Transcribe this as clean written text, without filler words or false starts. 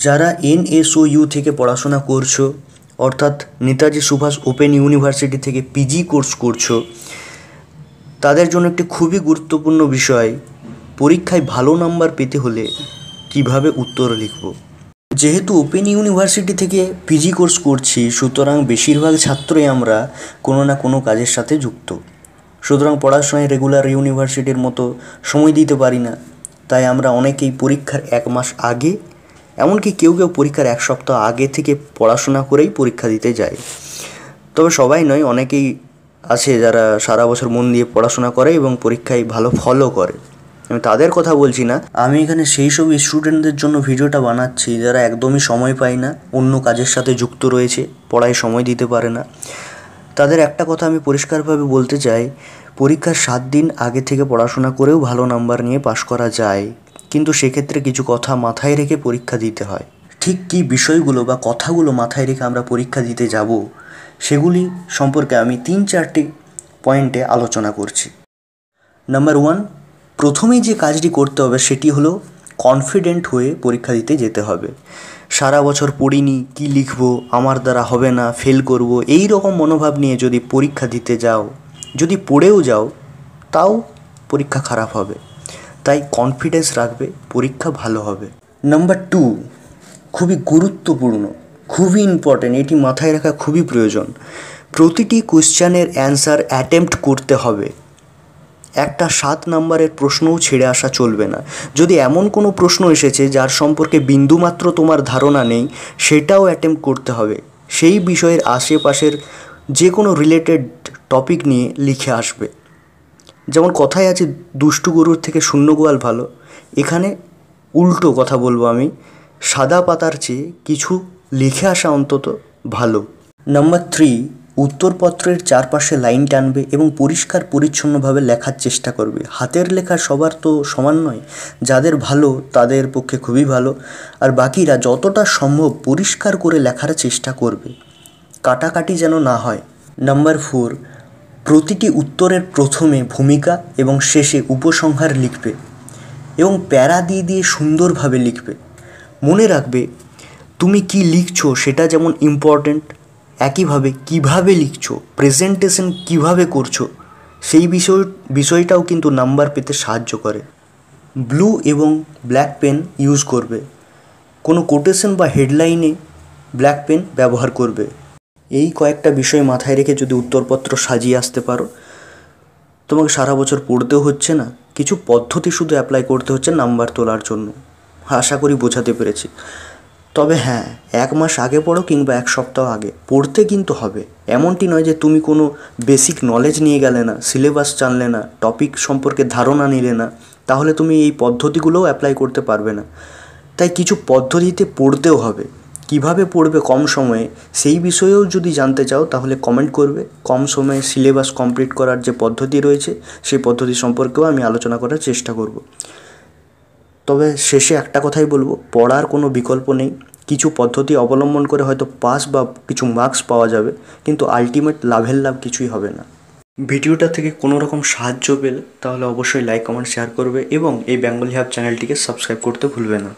যারা NSOU থেকে পড়াশোনা করছো, অর্থাৎ নেতাজি সুভাষ ওপেন ইউনিভার্সিটি থেকে পিজি কোর্স করছো, তাদের জন্য একটি খুবই গুরুত্বপূর্ণ বিষয়, পরীক্ষায় ভালো নাম্বার পেতে হলে কিভাবে উত্তর লিখব। যেহেতু ওপেন ইউনিভার্সিটি থেকে পিজি কোর্স করছি, সুতরাং বেশিরভাগ ছাত্রই আমরা কোনো না কোনো কাজের সাথে যুক্ত। সুতরাং পড়াশোনায় রেগুলার ইউনিভার্সিটির মতো সময় দিতে পারি না। তাই আমরা অনেকেই পরীক্ষার 1 মাস আগে, এমনকি কেউ কেউ পরীক্ষার 1 সপ্তাহ আগে থেকে পড়াশোনা করেই পরীক্ষা দিতে যায়। তবে সবাই নয়, অনেকেই আছে যারা সারা বছর মন দিয়ে পড়াশোনা করে এবং পরীক্ষায় ভালো ফলও করে। আমি তাদের কথা বলছি না, আমি এখানে সেই সব স্টুডেন্টদের জন্য ভিডিওটা বানাচ্ছি যারা একদমই সময় পায় না, অন্য কাজের সাথে যুক্ত রয়েছে, পড়ায় সময় দিতে পারে না। তাদের একটা কথা আমি পরিষ্কারভাবে বলতে চাই, পরীক্ষার 7 দিন আগে থেকে পড়াশোনা করেও ভালো নাম্বার নিয়ে পাশ করা যায়, কিন্তু সেক্ষেত্রে কিছু কথা মাথায় রেখে পরীক্ষা দিতে হয়। ঠিক কী বিষয়গুলো বা কথাগুলো মাথায় রেখে আমরা পরীক্ষা দিতে যাব, সেগুলি সম্পর্কে আমি 3-4টি পয়েন্টে আলোচনা করছি। নাম্বার 1, প্রথমেই যে কাজটি করতে হবে সেটি হলো কনফিডেন্ট হয়ে পরীক্ষা দিতে যেতে হবে। সারা বছর পড়িনি, কি লিখবো, আমার দ্বারা হবে না, ফেল করব, এই রকম মনোভাব নিয়ে যদি পরীক্ষা দিতে যাও, যদি পড়েও যাও, তাও পরীক্ষা খারাপ হবে। তাই কনফিডেন্স রাখবে, পরীক্ষা ভালো হবে। নাম্বার 2, খুবই গুরুত্বপূর্ণ, খুবই ইম্পর্ট্যান্ট, এটি মাথায় রাখা খুবই প্রয়োজন। প্রতিটি কোশ্চেনের অ্যান্সার অ্যাটেম্প্ট করতে হবে। একটা 7 নম্বরের প্রশ্নও ছেড়ে আসা চলবে না। যদি এমন কোনো প্রশ্ন এসেছে যার সম্পর্কে বিন্দুমাত্র তোমার ধারণা নেই, সেটাও অ্যাটেম্প্ট করতে হবে। সেই বিষয়ের আশেপাশের যে কোনো রিলেটেড টপিক নিয়ে লিখে আসবে। যেমন কথায় আছে, দুষ্টু গরুর থেকে শূন্য গোয়াল ভালো। এখানে উল্টো কথা বলবো আমি, সাদা পাতার চেয়ে কিছু লিখে আসা অন্তত ভালো। নাম্বার 3, উত্তরপত্রের চারপাশে লাইন টানবে এবং পরিষ্কার পরিচ্ছন্নভাবে লেখার চেষ্টা করবে। হাতের লেখা সবার তো সমান নয়, যাদের ভালো তাদের পক্ষে খুবই ভালো, আর বাকিরা যতটা সম্ভব পরিষ্কার করে লেখার চেষ্টা করবে, কাটাকাটি যেন না হয়। নাম্বার 4, প্রতিটি উত্তরের প্রথমে ভূমিকা এবং শেষে উপসংহার লিখবে এবং প্যারা দিয়ে দিয়ে সুন্দরভাবে লিখবে। মনে রাখবে, তুমি কি লিখছো সেটা যেমন ইম্পর্ট্যান্ট, একইভাবে কিভাবে লিখছো, প্রেজেন্টেশন কিভাবে করছো, সেই বিষয়টাও কিন্তু নাম্বার পেতে সাহায্য করে। ব্লু এবং ব্ল্যাক পেন ইউজ করবে। কোনো কোটেশন বা হেডলাইনে ব্ল্যাক পেন ব্যবহার করবে। এই কয়েকটা বিষয় মাথায় রেখে যদি উত্তরপত্র সাজিয়ে আসতে পারো, তোমাকে সারা বছর পড়তেও হচ্ছে না, কিছু পদ্ধতি শুধু অ্যাপ্লাই করতে হচ্ছে নাম্বার তোলার জন্য। আশা করি বোঝাতে পেরেছি। তবে হ্যাঁ, 1 মাস আগে পড়ো কিংবা 1 সপ্তাহ আগে, পড়তে কিন্তু হবে। এমনটি নয় যে তুমি কোনো বেসিক নলেজ নিয়ে গেলে না, সিলেবাস জানলে না, টপিক সম্পর্কে ধারণা নিলে না, তাহলে তুমি এই পদ্ধতিগুলোও অ্যাপ্লাই করতে পারবে না। তাই কিছু পদ্ধতিতে পড়তেও হবে। কিভাবে পড়বে কম সময়ে, সেই বিষয়েও যদি জানতে চাও তাহলে কমেন্ট করবে। কম সময়ে সিলেবাস কমপ্লিট করার যে পদ্ধতি রয়েছে, সেই পদ্ধতি সম্পর্কেও আমি আলোচনা করার চেষ্টা করব। তবে শেষে একটা কথাই বলবো, পড়ার কোনো বিকল্প নেই। কিছু পদ্ধতি অবলম্বন করে হয়তো পাস বা কিছু মার্কস পাওয়া যাবে, কিন্তু আলটিমেট লাভের লাভ কিছুই হবে না। ভিডিওটা থেকে কোনো রকম সাহায্য পেলে তাহলে অবশ্যই লাইক, কমেন্ট, শেয়ার করবে এবং এই বেঙ্গলি হাব চ্যানেলটিকে সাবস্ক্রাইব করতে ভুলবে না।